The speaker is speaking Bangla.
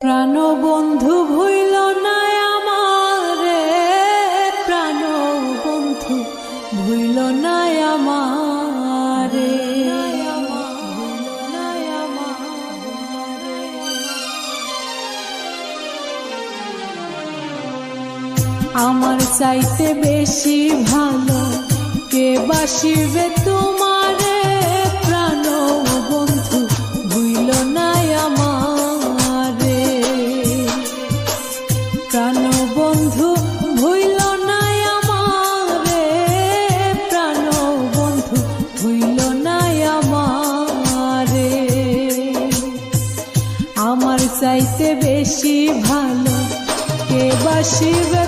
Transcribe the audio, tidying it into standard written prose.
প্রাণ বন্ধু ভুইল না আমারে, প্রাণ বন্ধু ভুইল না আমারে। আমার চাইতে বেশি ভালো কে বাসিবে তোমারে, প্রাণ বন্ধু ভুইল না আমারে। প্রাণ বন্ধু ভুইল না আমারে, প্রাণ বন্ধু ভুইল না আমারে। আমার চাইতে বেশি ভালো কে বাসিবে